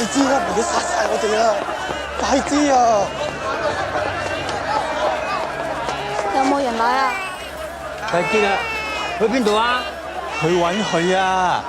知啦，唔好殺晒我哋啊！快啲啊！有冇人來啊？睇見啦，去邊度啊？去揾佢啊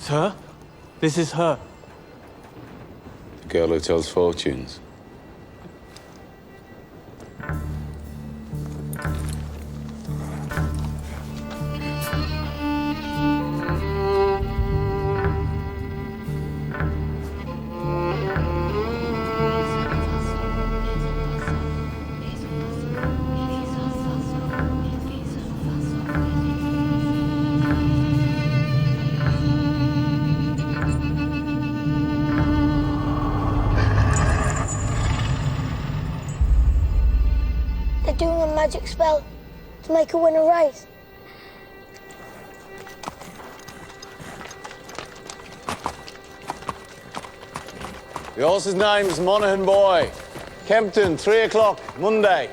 ！Sir, this is her. The girl who tells fortunes. They're doing a magic spell to make her win a race. The horse's name's Monaghan Boy. Kempton, 3 o'clock, Monday.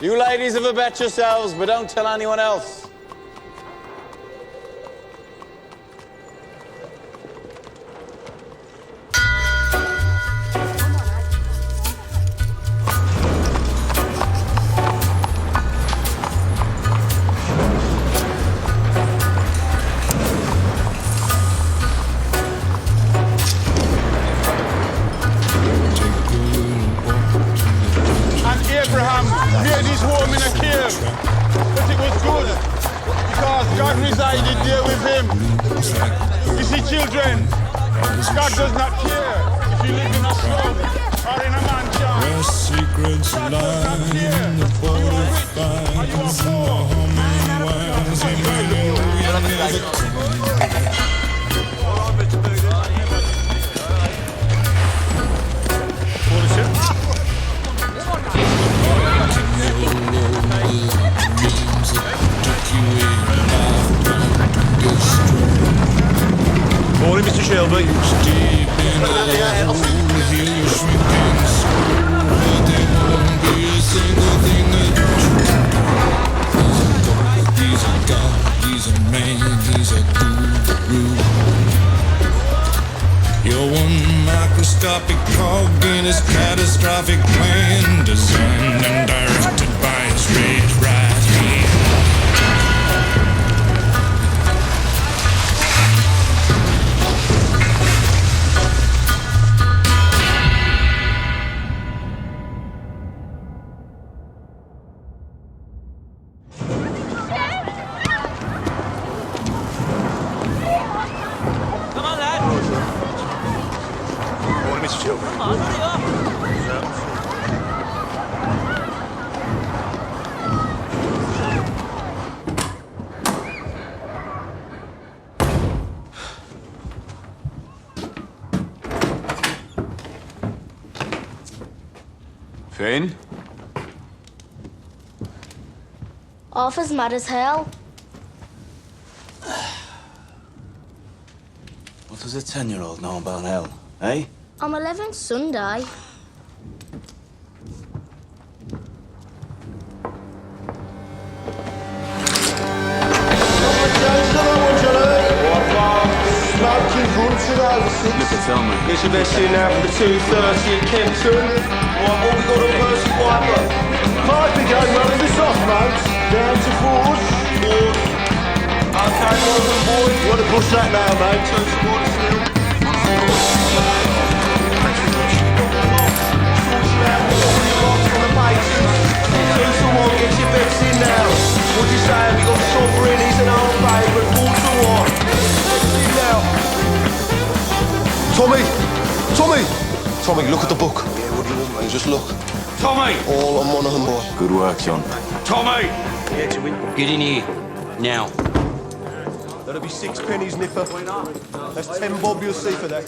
You ladies have a bet yourselves, but don't tell anyone else. Abraham made his home in a cave, but it was good because God resided there with him. You see, children, God does not care if you live in a slum or in a mansion. Where secrets lie in the butterflies and the humming winds and Morning, Mr. Shelby. deep in the hole, hear you shrinking soul, but there won't be a single thing that he's a god, he's a man, he's a guru. You're one microscopic cog in his catastrophic plan, designed and directed by his red right hand. Mr. Shelby. Come on, hurry up. Finn? Arthur's mad as hell. What does a 10-year-old know about hell, eh? I'm 11 Sunday. It's your best in now for the 2:30 at Kempton. What we got on Percy Piper? Piper game running this off, mate. Down to forward. Okay, Morgan boy. You want to push that now, mate? Turn towards the hill. Two to one, get your bets in now. What do you say? We got Sovereign, he's an old favourite. 4 to 1. Bets in now. Tommy! Tommy! Tommy, look at the book. Yeah, what do you want, mate? Just look. Tommy! All on Monaghan boy. Good work, John. Tommy! Get in here. Now. That'll be 6 pennies, Nipper. That's 10 bob you'll see for that.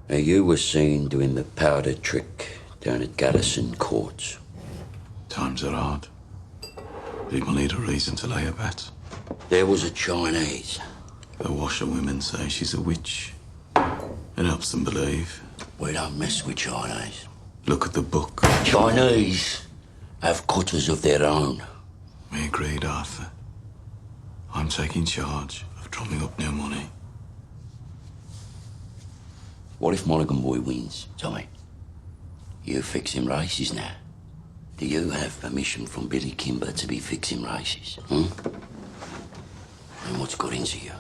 Now, you were seen doing the powder trick down at Garrison Courts. Times are hard. People need a reason to lay a bet. There was a Chinese. The washerwomen say she's a witch. It helps them believe. We don't mess with Chinese. Look at the book. Chinese have cutters of their own. We agreed, Arthur. I'm taking charge of drumming up new money. What if Monaghan boy wins, Tommy? You fixing races now. Do you have permission from Billy Kimber to be fixing races? And what's got into you?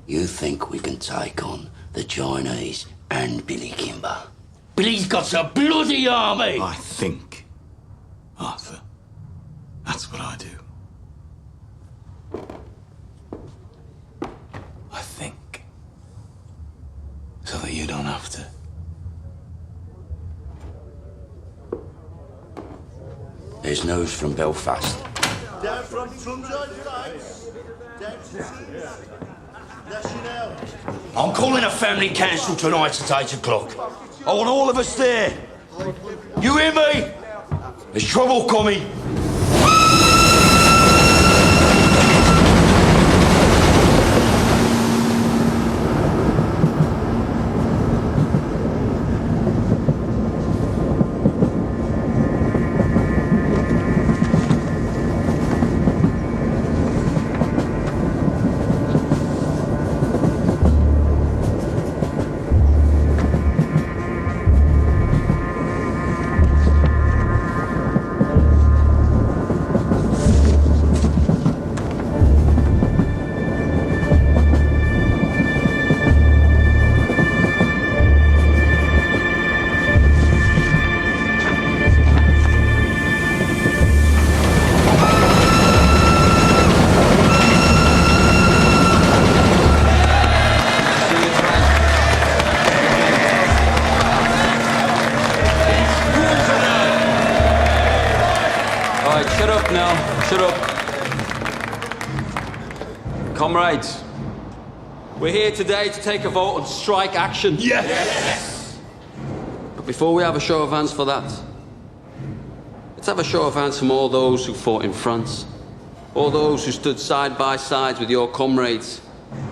You think we can take on the Chinese and Billy Kimber? Billy's got a bloody army! I think, Arthur. That's what I do. I think. So that you don't have to. There's news from Belfast. Down from Trumside Heights. Down to National. I'm calling a family council tonight at 8 o'clock. I want all of us there. You hear me? There's trouble coming. Shut up now. Shut up. Comrades, we're here today to take a vote on strike action. Yes! But before we have a show of hands for that, let's have a show of hands from all those who fought in France, all those who stood side by side with your comrades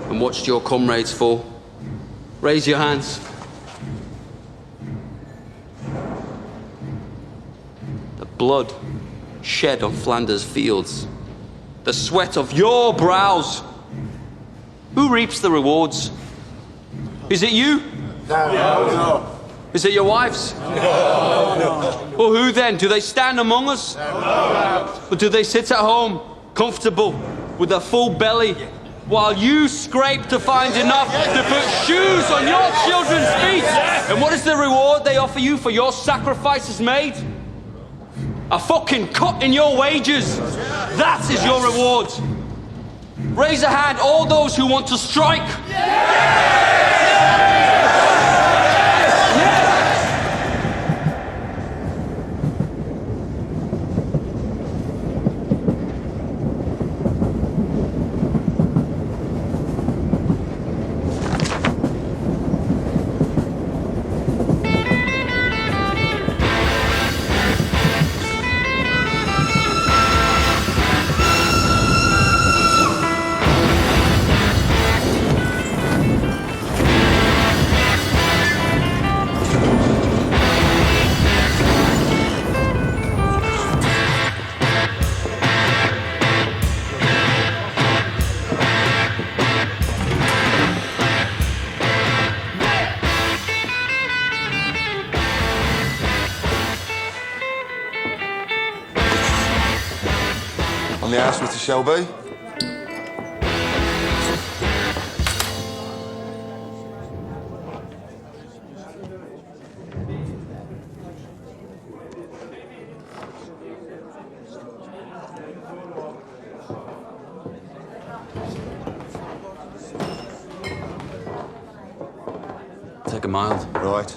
and watched your comrades fall. Raise your hands. The blood shed on Flanders fields, the sweat of your brows. Who reaps the rewards? Is it you? No. Is it your wives? No. Well, who then? Do they stand among us? No. Or do they sit at home, comfortable, with a full belly, while you scrape to find enough to put shoes on your children's feet? And what is the reward they offer you for your sacrifices made? A fucking cut in your wages. That is your reward. Raise a hand, all those who want to strike. On the house, Mr. Shelby? Take a mild. Right.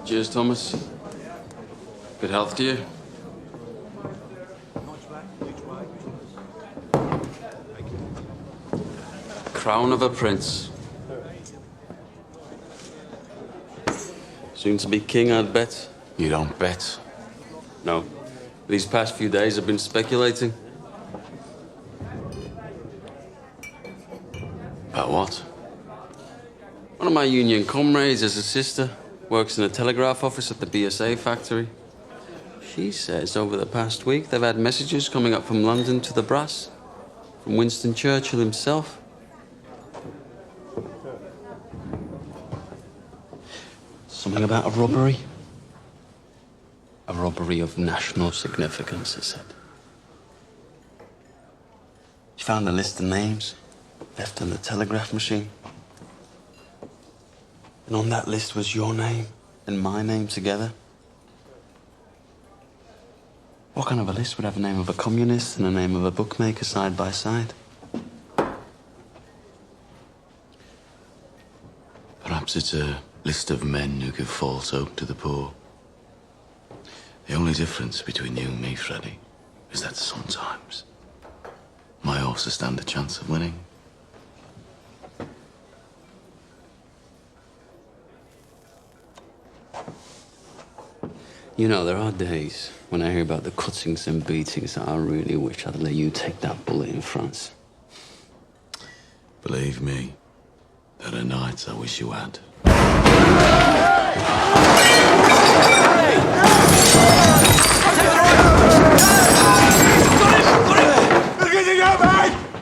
Cheers, Thomas. Good health to you. Crown of a prince. Soon to be king, I'd bet. You don't bet. No. These past few days I've been speculating. About what? One of my union comrades has a sister, works in a telegraph office at the BSA factory. She says over the past week they've had messages coming up from London to the brass, from Winston Churchill himself. Something about a robbery. A robbery of national significance, it said. She found a list of names left on the telegraph machine. And on that list was your name and my name together. What kind of a list would have the name of a communist and the name of a bookmaker side by side? Perhaps it's a list of men who give false hope to the poor. The only difference between you and me, Freddie, is that sometimes my horses stand a chance of winning. You know, there are days when I hear about the cuttings and beatings that I really wish I'd let you take that bullet in France. Believe me, there are nights I wish you had.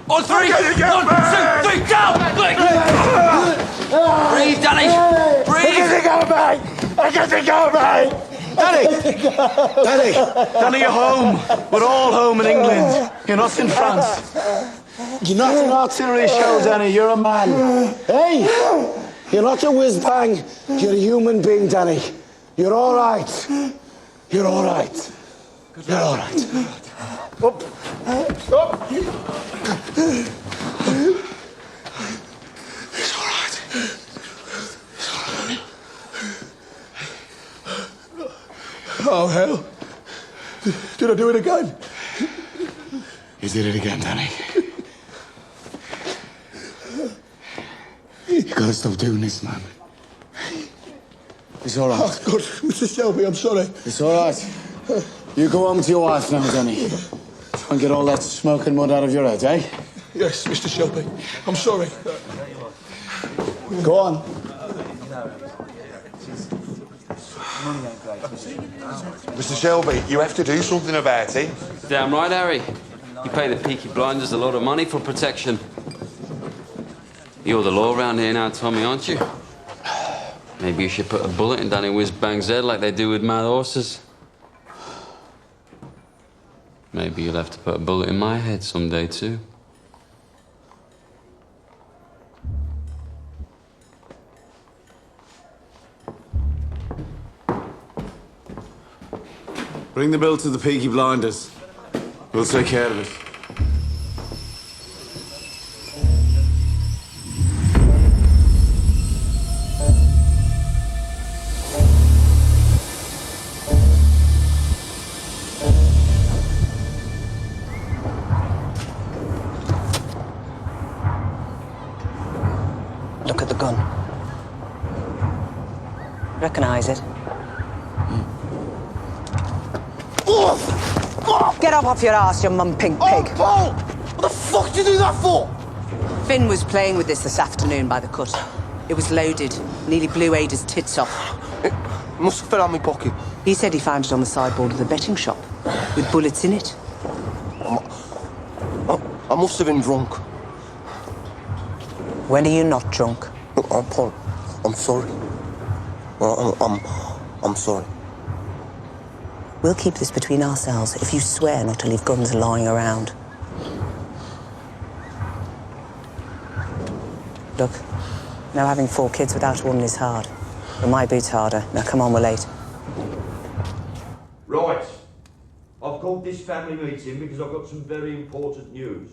On three! 1, 2, 3, go! Breathe, Danny! Breathe! I get to go, mate! Danny, you're home. We're all home in England. You're not in France. You're not an artillery shell, Danny. You're a man. Hey! You're not a whiz-bang. You're a human being, Danny. You're all right. You're all right. You're all right. Up. Up. It's all right. It's all right. Oh, hell. Did I do it again? You did it again, Danny. You gotta stop doing this, man. It's all right. Oh, God, Mr. Shelby, I'm sorry. It's all right. You go home to your wife now, Danny. Try and get all that smoke and mud out of your head, eh? Yes, Mr. Shelby. I'm sorry. Go on. Mr. Shelby, you have to do something about it. Damn right, Harry. You pay the Peaky Blinders a lot of money for protection. You're the law around here now, Tommy, aren't you? Maybe you should put a bullet in Danny Whiz-Bang's head like they do with mad horses. Maybe you'll have to put a bullet in my head someday, too. Bring the bill to the Peaky Blinders. We'll take care of it. Look at the gun. Recognize it? Get up off your ass, you mum-pink pig. Oh, Paul! What the fuck did you do that for? Finn was playing with this afternoon by the cut. It was loaded. Nearly blew Ada's tits off. It must have fell out my pocket. He said he found it on the sideboard of the betting shop, with bullets in it. I must have been drunk. When are you not drunk? Paul, I'm sorry. I'm sorry. We'll keep this between ourselves if you swear not to leave guns lying around. Look, now having 4 kids without a woman is hard. But my boot's harder. Now come on, we're late. Right. I've called this family meeting because I've got some very important news.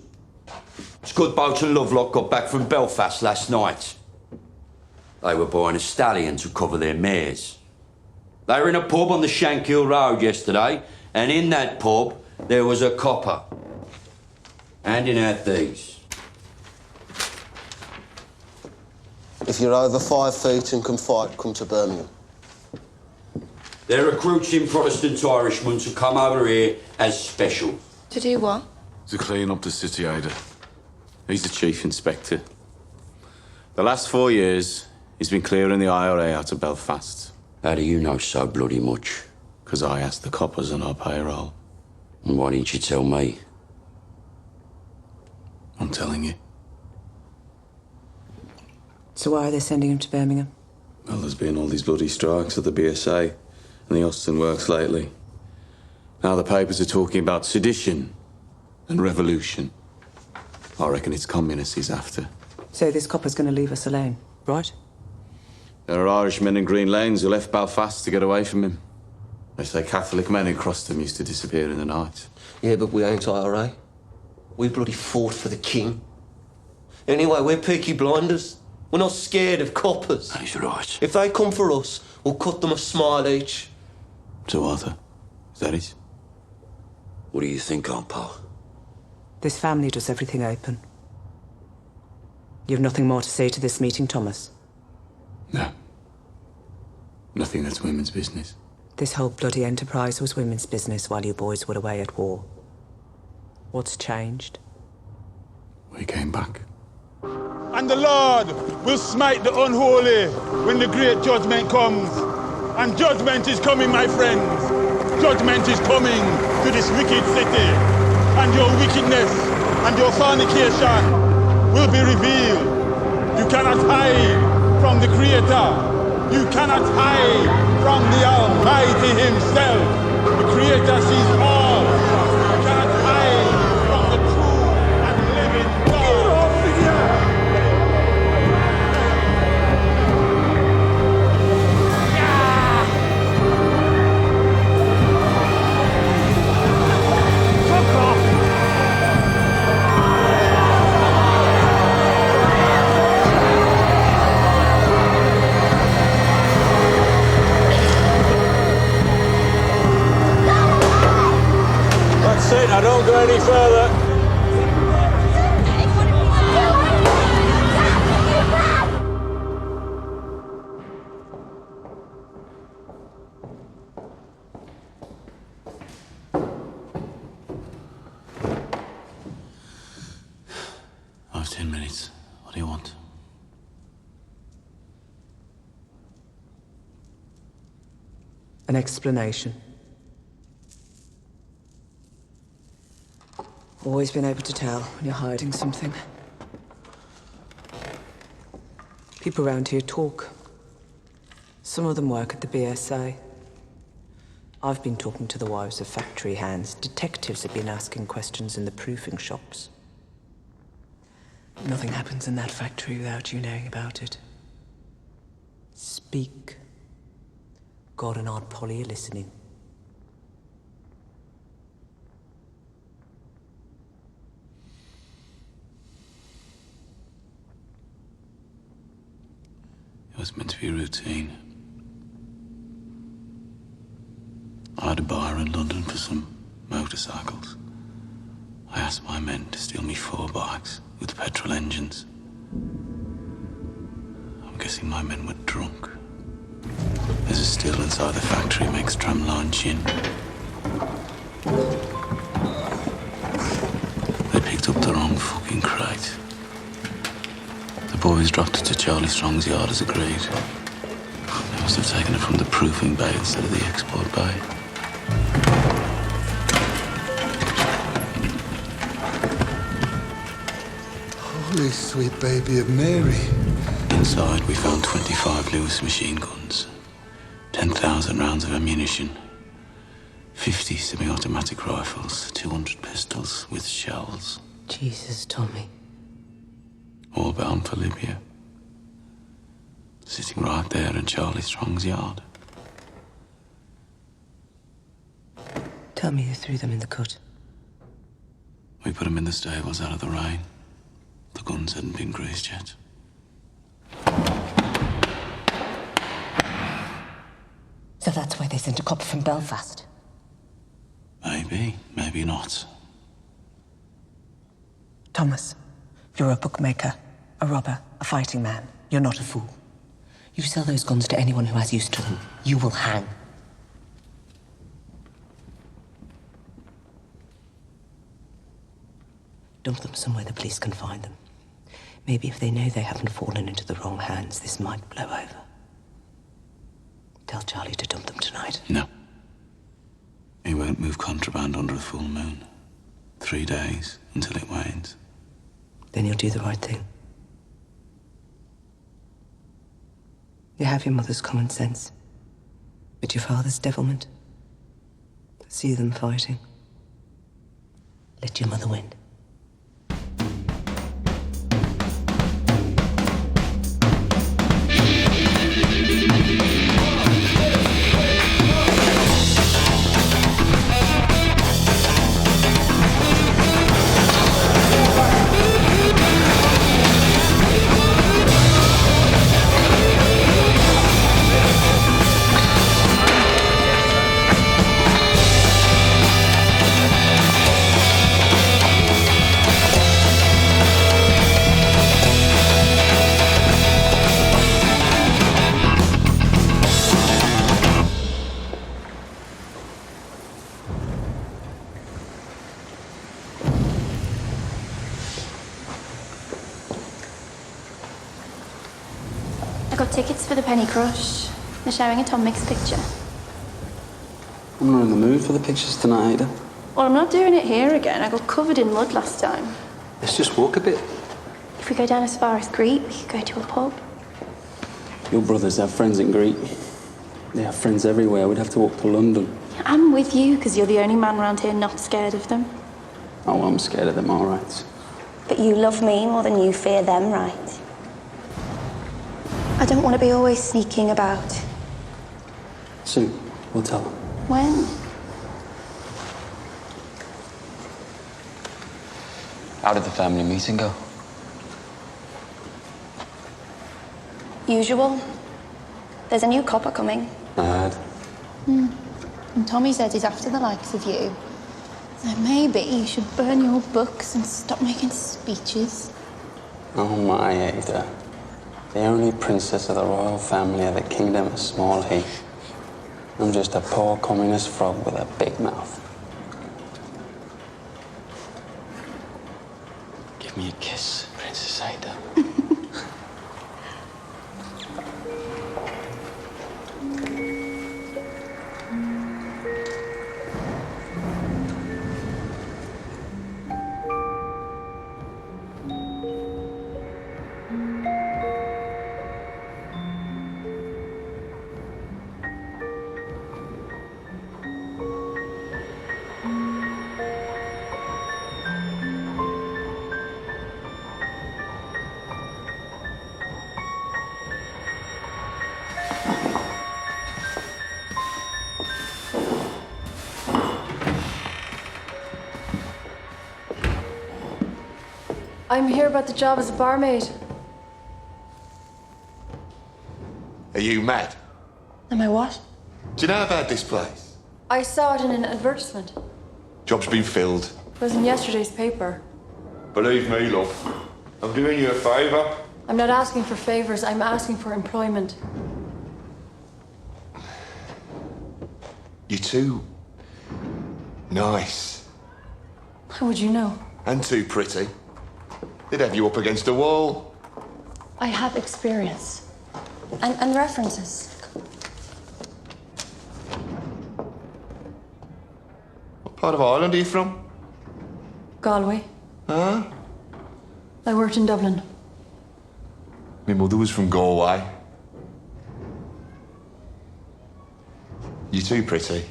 Scudboat and Lovelock got back from Belfast last night. They were buying a stallion to cover their mares. They were in a pub on the Shankill Road yesterday, and in that pub there was a copper handing out these. If you're over 5 feet and can fight, come to Birmingham. They're recruiting Protestant Irishmen to come over here as special. To do what? To clean up the city, Ada. He's the chief inspector. The last 4 years, he's been clearing the IRA out of Belfast. How do you know so bloody much? Because I asked the coppers on our payroll. And why didn't you tell me? I'm telling you. So why are they sending him to Birmingham? Well, there's been all these bloody strikes at the BSA and the Austin Works lately. Now the papers are talking about sedition and revolution. I reckon it's communists he's after. So this copper's going to leave us alone, right? There are Irishmen in Green Lanes who left Belfast to get away from him. They say Catholic men who crossed him used to disappear in the night. Yeah, but we ain't IRA. We bloody fought for the king. Anyway, we're Peaky Blinders. We're not scared of coppers. He's right. If they come for us, we'll cut them a smile each. So, Arthur, is that it? What do you think, Aunt Pal? This family does everything open. You have nothing more to say to this meeting, Thomas? No. Nothing that's women's business. This whole bloody enterprise was women's business while you boys were away at war. What's changed? We came back. And the Lord will smite the unholy when the great judgment comes. And judgment is coming, my friends. Judgment is coming to this wicked city. And your wickedness and your fornication will be revealed. You cannot hide from the Creator. You cannot hide from the Almighty Himself. The Creator sees all. You cannot hide from the true and living God. That's it, I don't go any further. I have 10 minutes. What do you want? An explanation. Always been able to tell when you're hiding something. People around here talk. Some of them work at the BSA. I've been talking to the wives of factory hands. Detectives have been asking questions in the proofing shops. Nothing happens in that factory without you knowing about it. Speak. God and Aunt Polly are listening. It was meant to be routine. I had a buyer in London for some motorcycles. I asked my men to steal me 4 bikes with petrol engines. I'm guessing my men were drunk. There's a still inside the factory makes tramline gin. They picked up the wrong fucking crate. The boys dropped it to Charlie Strong's yard as agreed. They Must have taken it from the proofing bay instead of the export bay. Holy sweet baby of Mary. Inside, we found 25 Lewis machine guns, 10,000 rounds of ammunition, 50 semi-automatic rifles, 200 pistols with shells. Jesus, Tommy. All bound for Libya. Sitting right there in Charlie Strong's yard. Tell me you threw them in the cut. We put them in the stables out of the rain. The guns hadn't been greased yet. So that's why they sent a copper from Belfast. Maybe, maybe not. Thomas, you're a bookmaker, a robber, a fighting man. You're not a fool. You sell those guns to anyone who has use to them, you will hang. Dump them somewhere the police can find them. Maybe if they know they haven't fallen into the wrong hands, this might blow over. Tell Charlie to dump them tonight. No. He won't move contraband under a full moon. 3 days until it wanes. Then you'll do the right thing. You have your mother's common sense, but your father's devilment. See them fighting. Let your mother win. I got tickets for the Penny Crush. They're showing a Tom Mix picture. I'm not in the mood for the pictures tonight, Ada. Well, I'm not doing it here again. I got covered in mud last time. Let's just walk a bit. If we go down as far as Greek, we could go to a pub. Your brothers have friends in Greece. They have friends everywhere. We'd have to walk to London. I'm with you, because you're the only man around here not scared of them. Oh, I'm scared of them, all right. But you love me more than you fear them, right? I don't want to be always sneaking about. Soon, we'll tell them. When? How did the family meeting go? Usual. There's a new copper coming. I heard. And Tommy says he's after the likes of you. So maybe you should burn your books and stop making speeches. Oh, my Ada. The only princess of the royal family of the kingdom of Small Heath. I'm just a poor communist frog with a big mouth. Give me a kiss, Princess Ada. I'm here about the job as a barmaid. Are you mad? Am I what? Do you know about this place? I saw it in an advertisement. Job's been filled. It was in yesterday's paper. Believe me, love. I'm doing you a favour. I'm not asking for favors, I'm asking for employment. You're too nice. How would you know? And too pretty. They'd have you up against a wall. I have experience. And references. part of Ireland are you from? Galway. Huh? I worked in Dublin. My mother was from Galway. You too pretty.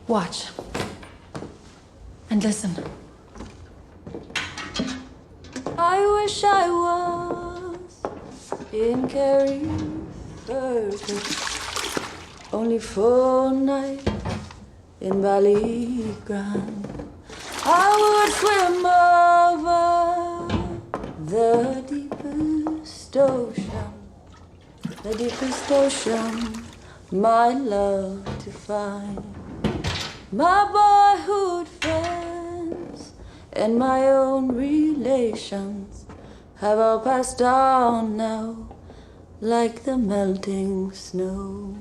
Watch. And listen. I wish I was in Kerry only for a night in Ballygrand. I would swim over the deepest ocean, my love to find. My boyhood friends and my own relations have all passed on now, like the melting snow.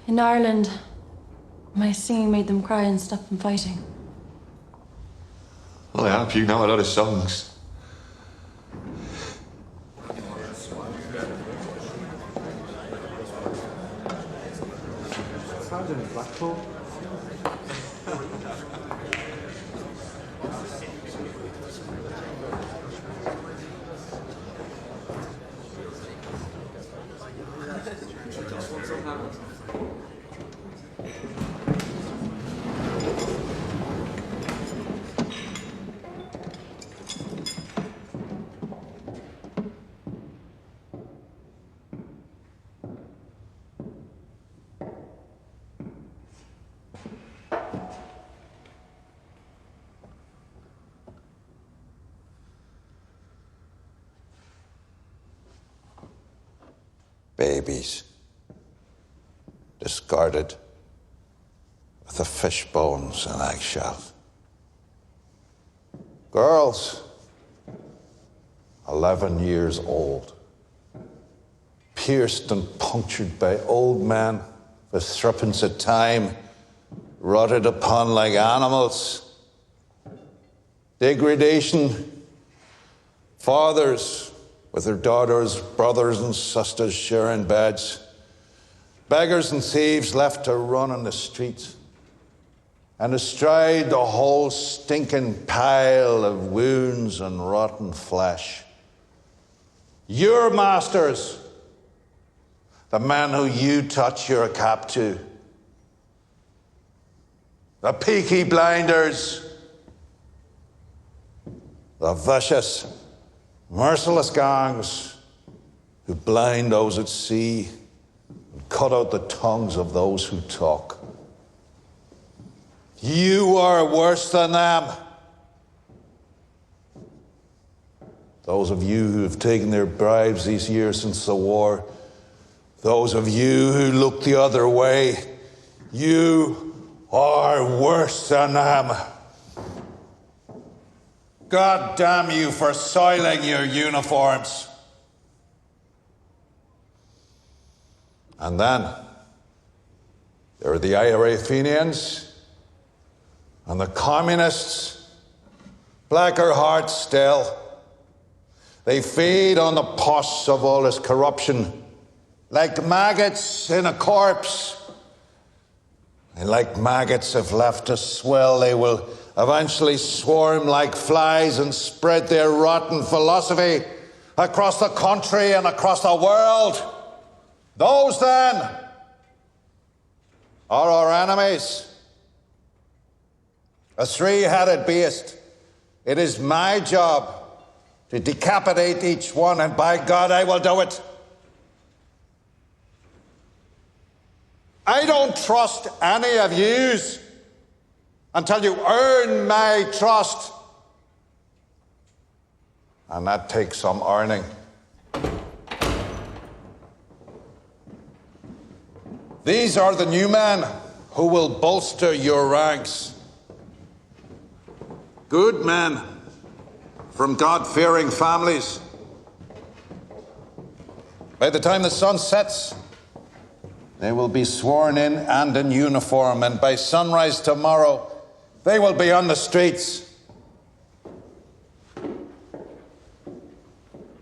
In Ireland, my singing made them cry and stop them fighting. Well, I hope you know a lot of songs. Blackpool. Babies, discarded with the fish bones and eggshells. Girls, 11 years old, pierced and punctured by old men with threepence of time, rotted upon like animals. Degradation, fathers with their daughters, brothers and sisters sharing beds. Beggars and thieves left to run on the streets. And astride the whole stinking pile of wounds and rotten flesh. Your masters, the men who you touch your cap to. The Peaky Blinders. The vicious, merciless gangs who blind those at sea and cut out the tongues of those who talk. You are worse than them. Those of you who have taken their bribes these years since the war, those of you who look the other way, you are worse than them. God damn you for soiling your uniforms. And then there are the IRA Fenians and the communists, blacker hearts still. They feed on the pus of all this corruption like maggots in a corpse. And like maggots, if left to swell, they will eventually swarm like flies and spread their rotten philosophy across the country and across the world. Those, then, are our enemies. A three-headed beast. It is my job to decapitate each one, and by God, I will do it. I don't trust any of yous until you earn my trust. And that takes some earning. These are the new men who will bolster your ranks. Good men from God-fearing families. By the time the sun sets, they will be sworn in and in uniform, and by sunrise tomorrow, they will be on the streets.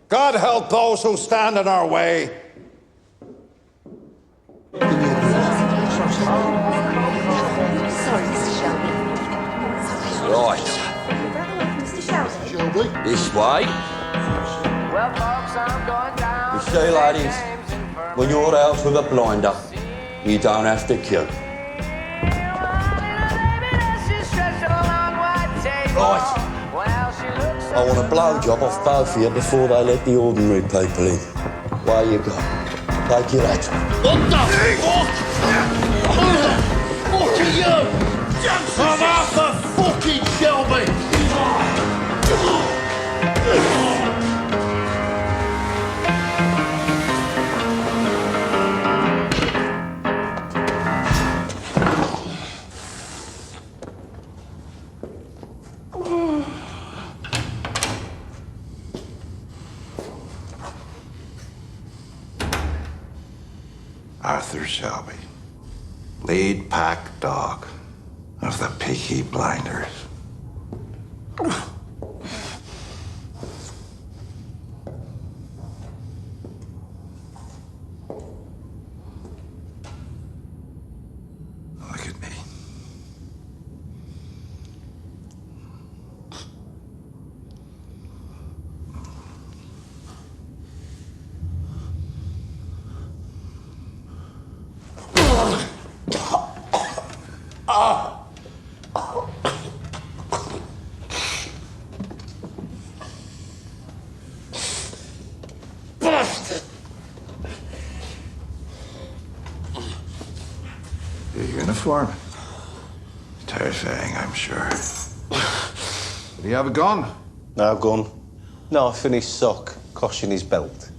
God help those who stand in our way. Right. Mr. Shelby. This way. You see, ladies, when you're out with a blinder, you don't have to queue. Right. I want a blowjob off both of you before they let the ordinary people in. Where you go? Take your hat. What the fuck? Who the fuck are you? I'm Arthur fucking Shelby. Arthur Shelby, lead pack dog of the Peaky Blinders. Look at me. Your uniform. Terrifying, I'm sure. Do you have a gun? No gun. Knife in his sock, cosh in his belt.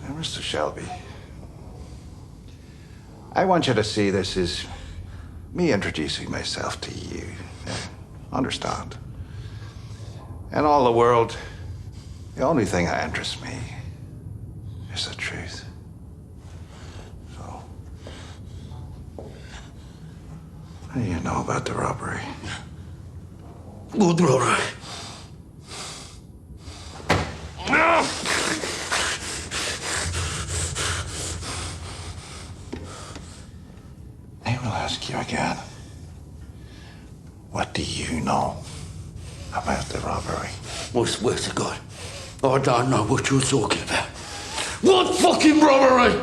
Now, Mr. Shelby, I want you to see this as me introducing myself to you. Understand? In all the world, the only thing that interests me is the truth. So, what do you know about the robbery? Good robbery. I will ask you again. What do you know about the robbery? I swear to God, I don't know what you're talking about. What fucking robbery?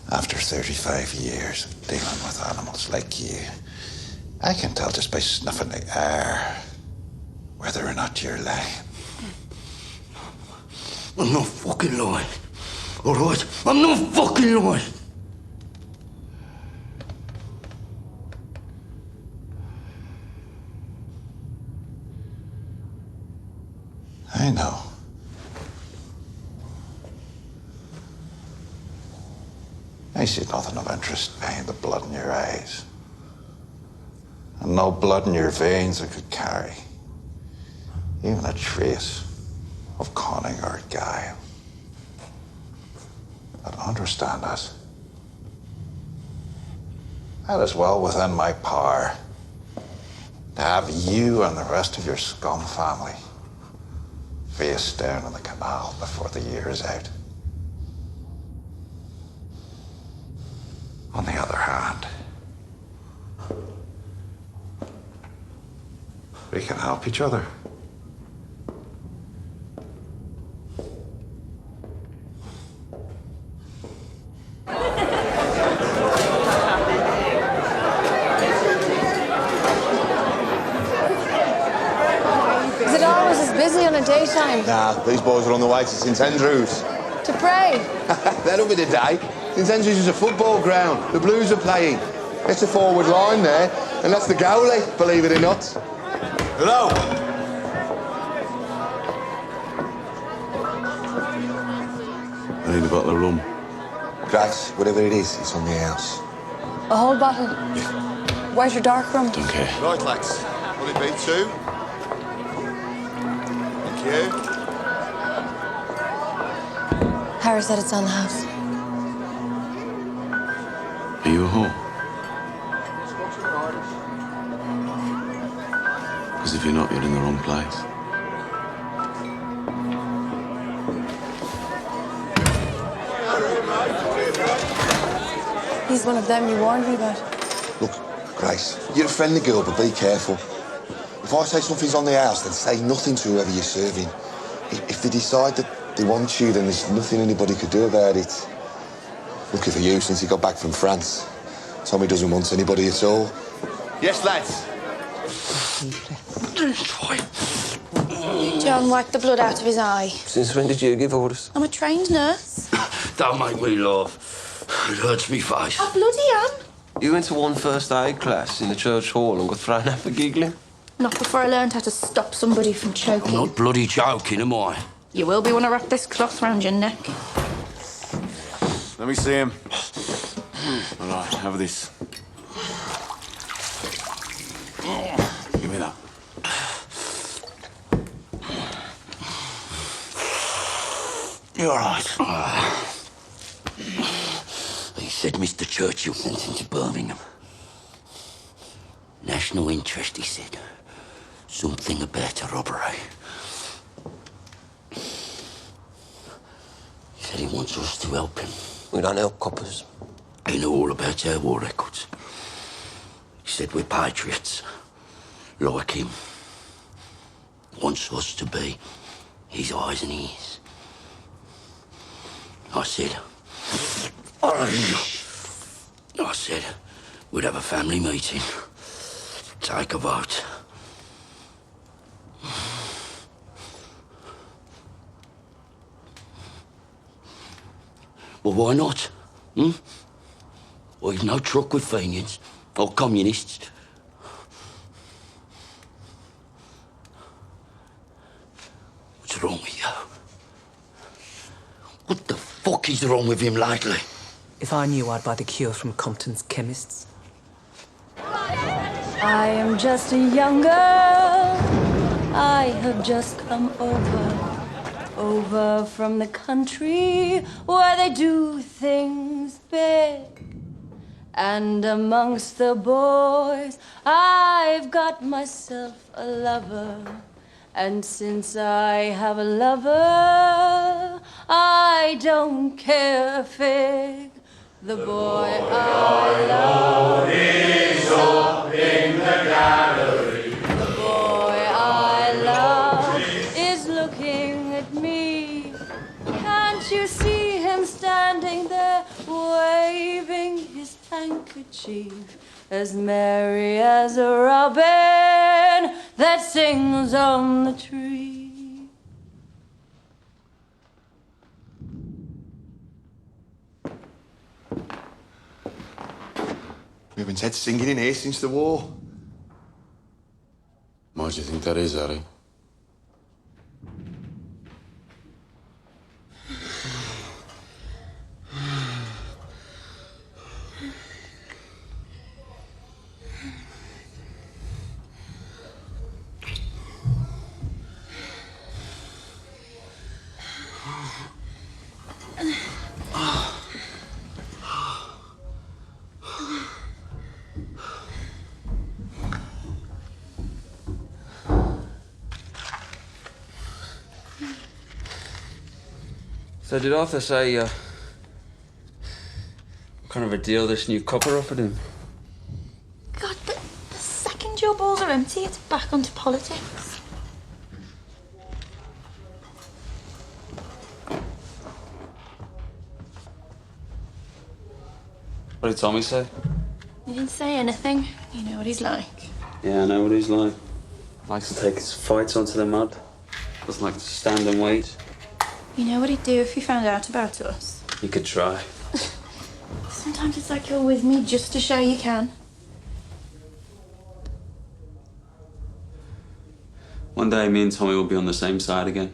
After 35 years of dealing with animals like you, I can tell just by snuffing the air whether or not you're lying. I'm not fucking lying. All right? I'm not fucking lying. I know. I see nothing of interest behind the blood in your eyes. And no blood in your veins that could carry even a trace of cunning or guile. But understand this. That is well within my power to have you and the rest of your scum family face down in the canal before the year is out. On the other hand, we can help each other. Is it always as busy on a daytime? Nah, these boys are on the way to St Andrews. To pray? That'll be the day. St Andrews is a football ground. The Blues are playing. It's a forward line there, and that's the goalie, believe it or not. Hello. I need a bottle of rum. Grace, whatever it is, it's on the house. A whole bottle? White or dark rum? Don't care. Right, lads. Will it be 2? Thank you. Harry said it's on the house. Are you a whore? Definitely not. You're in the wrong place. He's one of them you warned me about. Look, Grace, you're a friendly girl, but be careful. If I say something's on the house, then say nothing to whoever you're serving. If they decide that they want you, then there's nothing anybody could do about it. Lucky for you, since he got back from France. Tommy doesn't want anybody at all. Yes, lads. John wiped the blood out of his eye. Since when did you give orders? I'm a trained nurse. Don't make me laugh. It hurts me face. I bloody am. You went to one first aid class in the church hall and got thrown out for giggling? Not before I learned how to stop somebody from choking. I'm not bloody joking, am I? You will be when I wrap this cloth round your neck. Let me see him. All right, have this. Give me that. You're all right. He said Mr. Churchill sent him to Birmingham. National interest, he said. Something about a robbery. He said he wants us to help him. We don't help coppers. He knew all about our war records. He said we're patriots, like him. Wants us to be his eyes and ears. I said we'd have a family meeting, take a vote. Well, why not? Well, you've no truck with Fenians or communists. What's wrong with you? What the fuck is wrong with him lately? If I knew, I'd buy the cure from Compton's chemists. I am just a young girl. I have just come over from the country where they do things big. And amongst the boys, I've got myself a lover. And since I have a lover, I don't care a fig. The boy I love is up in the gallery. The boy I love is looking at me. Can't you see him standing there, waving his handkerchief, as merry as a robin that sings on the tree? We haven't had singing in here since the war. Why do you think that is, Harry? So did Arthur say, what kind of a deal this new copper offered him? God, but the second your balls are empty, it's back onto politics. What did Tommy say? He didn't say anything. You know what he's like. Yeah, I know what he's like. Likes to take his fights onto the mud. Doesn't like to stand and wait. You know what he'd do if he found out about us? You could try. Sometimes it's like you're with me just to show you can. One day, me and Tommy will be on the same side again.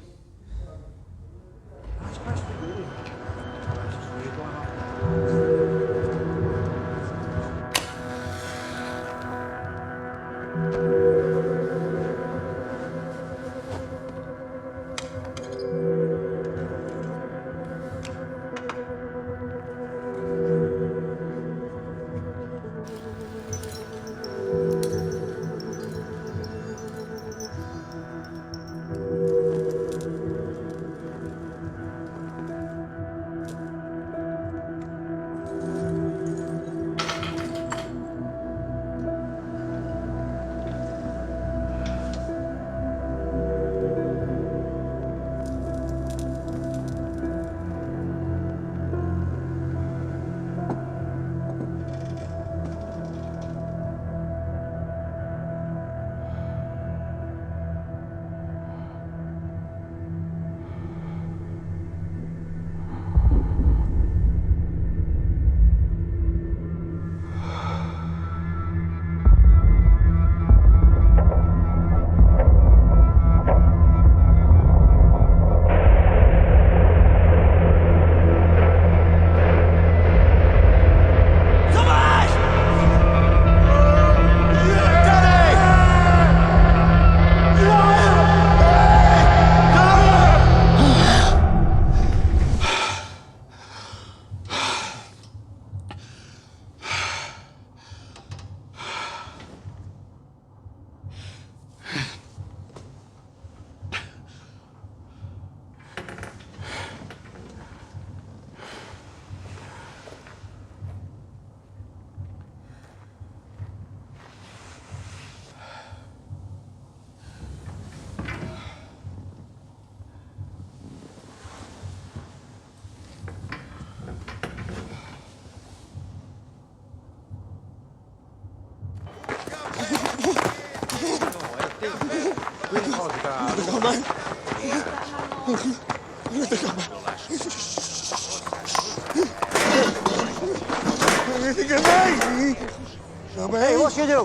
Hey, what you do?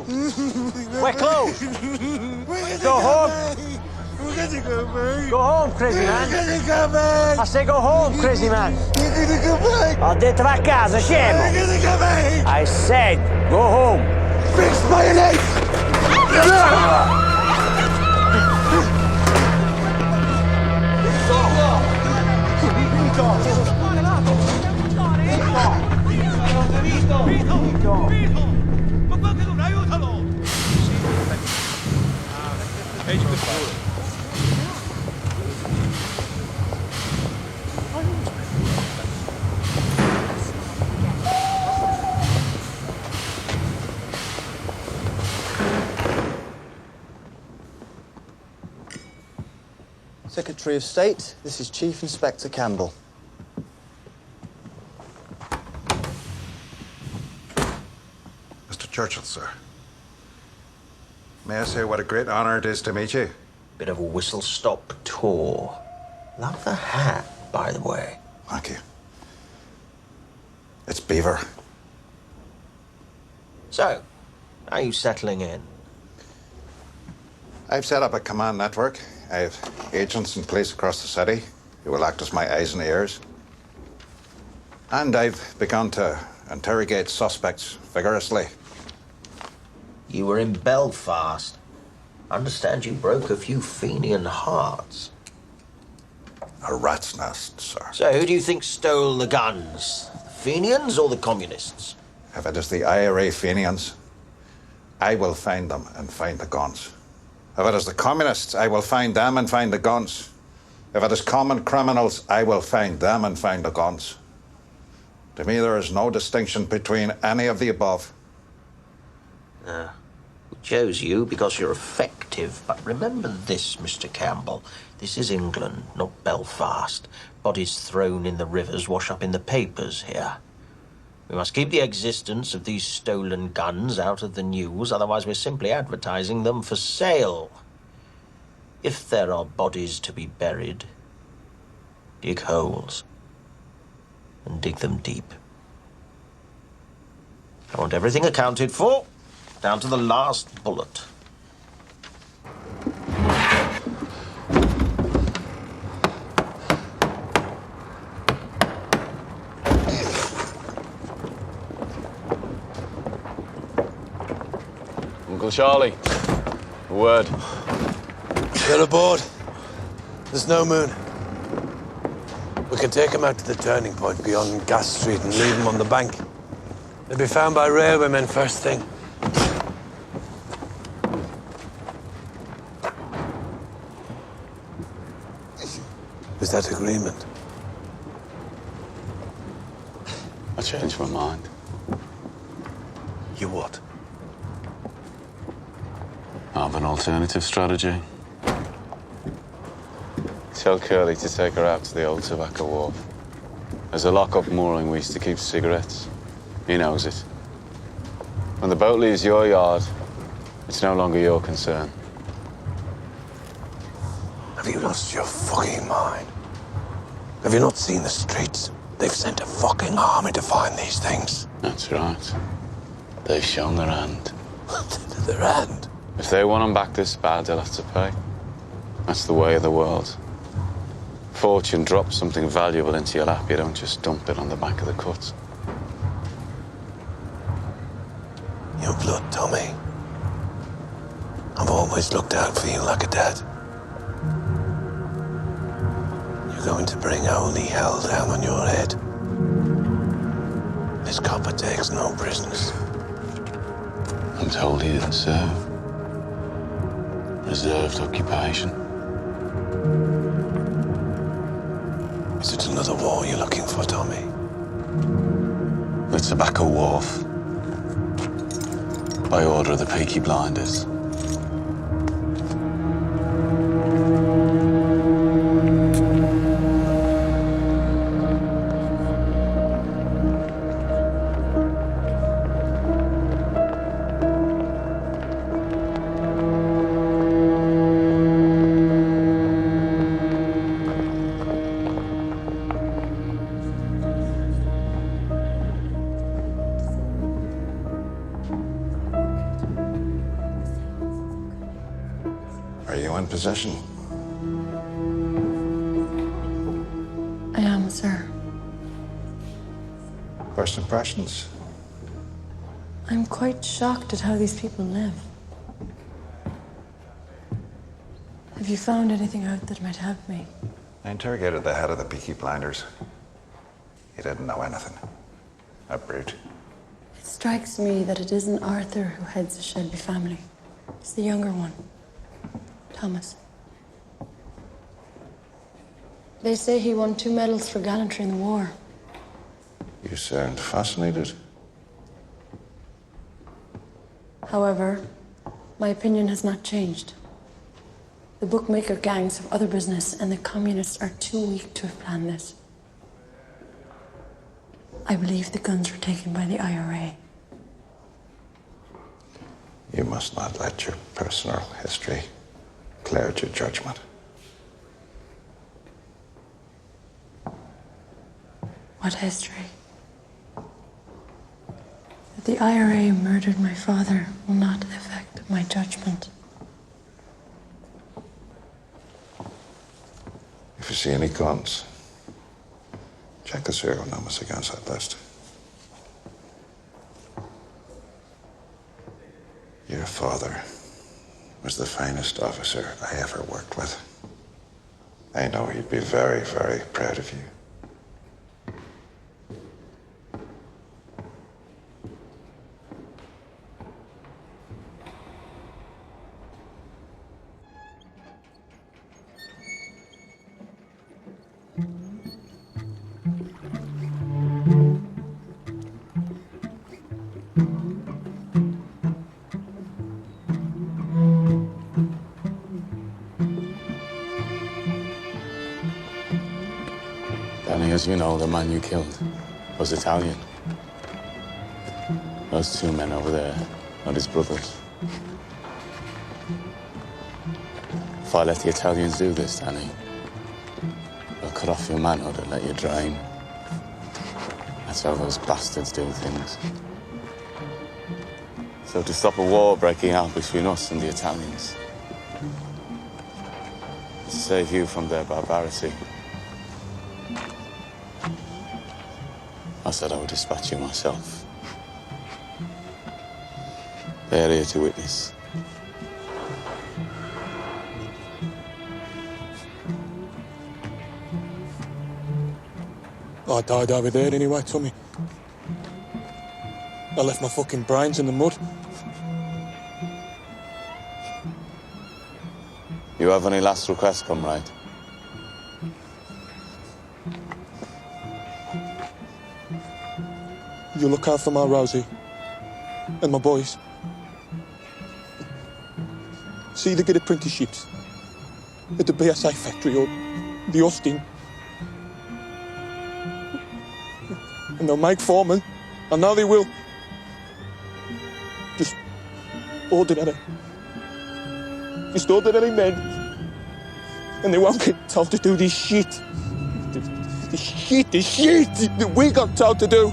We're closed. Go home. Go home, crazy man. I say go home, crazy man. Ho detto va a casa, scemo. I said go home. Fix mayonnaise! Secretary of State, this is Chief Inspector Campbell. Mr. Churchill, sir. May I say what a great honor it is to meet you? Bit of a whistle-stop tour. Love the hat, by the way. Thank you. It's Beaver. So, how are you settling in? I've set up a command network. I have agents in place across the city who will act as my eyes and ears. And I've begun to interrogate suspects vigorously. You were in Belfast. I understand you broke a few Fenian hearts. A rat's nest, sir. So who do you think stole the guns? The Fenians or the communists? If it is the IRA Fenians, I will find them and find the guns. If it is the communists, I will find them and find the guns. If it is common criminals, I will find them and find the guns. To me, there is no distinction between any of the above. We chose you because you're effective, but remember this, Mr. Campbell. This is England, not Belfast. Bodies thrown in the rivers wash up in the papers here. We must keep the existence of these stolen guns out of the news, otherwise we're simply advertising them for sale. If there are bodies to be buried, dig holes and dig them deep. I want everything accounted for, down to the last bullet. Uncle Charlie, a word. Get aboard. There's no moon. We can take them out to the turning point beyond Gas Street and leave them on the bank. They'll be found by railwaymen first thing. Is that agreement? I changed my mind. You what? I have an alternative strategy. Tell Curly to take her out to the old tobacco wharf. There's a lock-up mooring we used to keep cigarettes. He knows it. When the boat leaves your yard, it's no longer your concern. Have you lost your fucking mind? Have you not seen the streets? They've sent a fucking army to find these things. That's right. They've shown their hand. Their hand? If they want them back this bad, they'll have to pay. That's the way of the world. Fortune drops something valuable into your lap, you don't just dump it on the back of the cut. Your blood, Tommy. I've always looked out for you like a dad. You're going to bring holy hell down on your head. This copper takes no prisoners. I'm told he didn't serve. Reserved occupation. Is it another war you're looking for, Tommy? The Tobacco Wharf. By order of the Peaky Blinders. possession? I am, sir. First impressions? I'm quite shocked at how these people live. Have you found anything out that might help me? I interrogated the head of the Peaky Blinders. He didn't know anything. A brute. It strikes me that it isn't Arthur who heads the Shelby family. It's the younger one, Thomas. They say he won 2 medals for gallantry in the war. You sound fascinated. However, my opinion has not changed. The bookmaker gangs have other business, and the communists are too weak to have planned this. I believe the guns were taken by the IRA. You must not let your personal history cloud your judgment. What history? That the IRA murdered my father will not affect my judgment. If you see any guns, check the serial numbers against that list. Your father was the finest officer I ever worked with. I know he'd be very, very proud of you. Danny, as you know, the man you killed was Italian. Those 2 men over there are his brothers. If I let the Italians do this, Danny, they'll cut off your manhood and let you drain. That's how those bastards do things. So to stop a war breaking out between us and the Italians, to save you from their barbarity, I said I would dispatch you myself. They're here to witness. I died over there anyway, Tommy. I left my fucking brains in the mud. You have any last requests, comrade? You look after my Rosie and my boys. See they get apprenticeships at the BSA factory or the Austin. And they'll make foremen. I know they will. Just ordinary. Just ordinary men. And they won't get told to do this shit. This shit that we got told to do.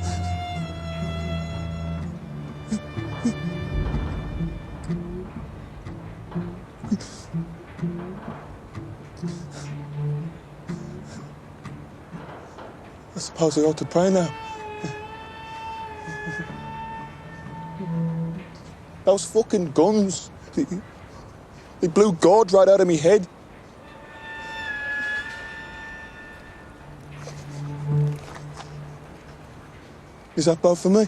I suppose I ought to pray now. Those fucking guns, they blew God right out of me head. Is that bad for me?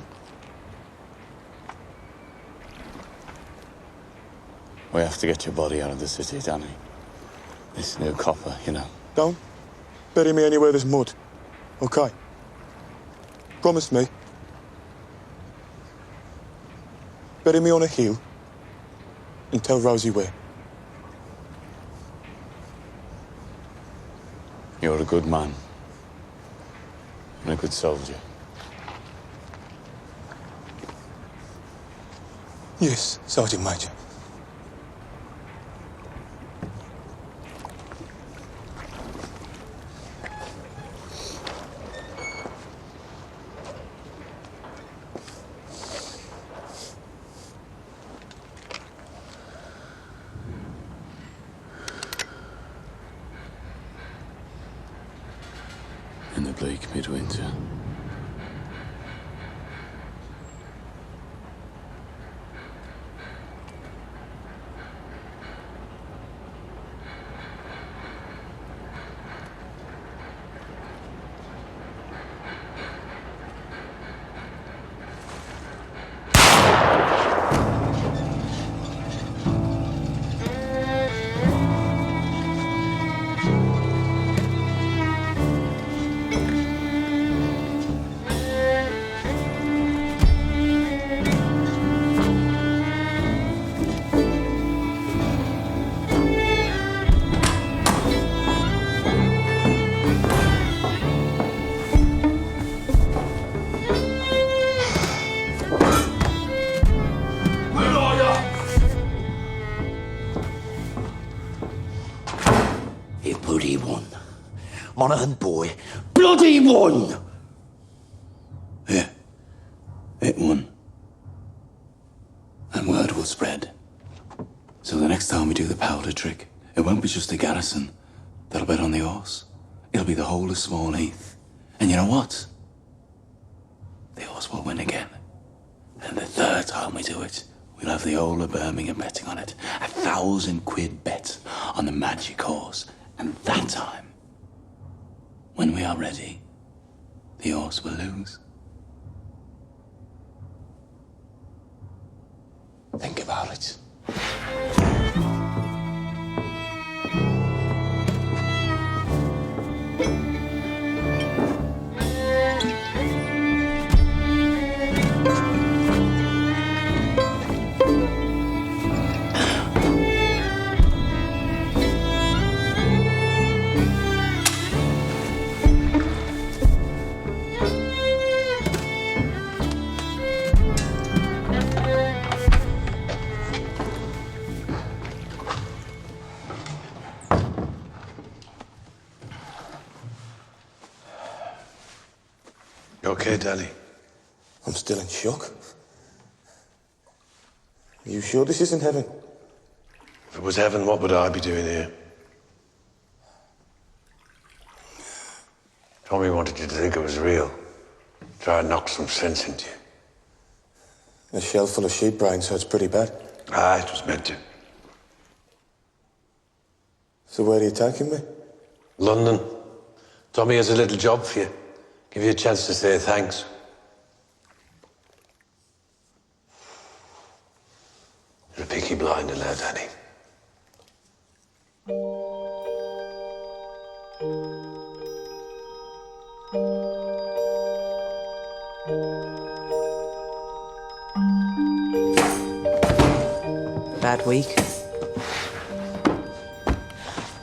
We have to get your body out of the city, Danny. This new copper, you know. Don't bury me anywhere there's mud, okay? Promise me. Bury me on a hill and tell Rosie where. You're a good man and a good soldier. Yes, Sergeant Major. bleak midwinter. Bloody won. Monaghan boy, bloody won! Yeah, it won. And word will spread. So the next time we do the powder trick, it won't be just the garrison that'll bet on the horse. It'll be the whole of Small Heath. And you know what? The horse will win again. And the third time we do it, we'll have the whole of Birmingham betting on it. 1,000 quid bet on the magic horse. And that time, when we are ready, the horse will lose. Think about it. You okay, Daddy? I'm still in shock. Are you sure this isn't heaven? If it was heaven, what would I be doing here? Tommy wanted you to think it was real. Try and knock some sense into you. A shell full of sheep brains, so it's pretty bad. Ah, it was meant to. So where are you taking me? London. Tommy has a little job for you. Give you a chance to say thanks. You're a Peaky Blinder now, Danny. Bad week.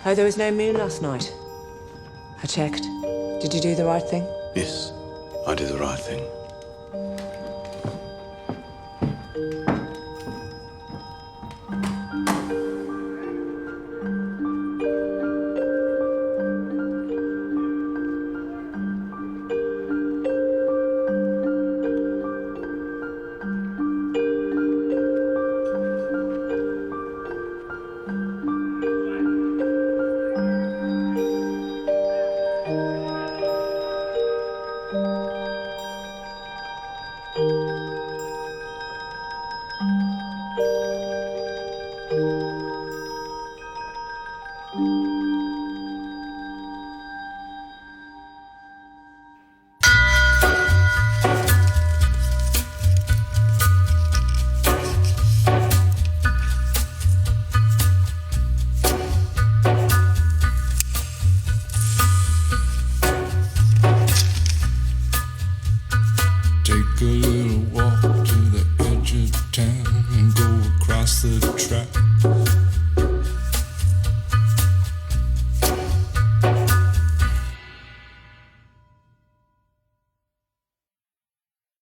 Oh, there was no moon last night. I checked. Did you do the right thing? Yes, I did the right thing. Take a little walk.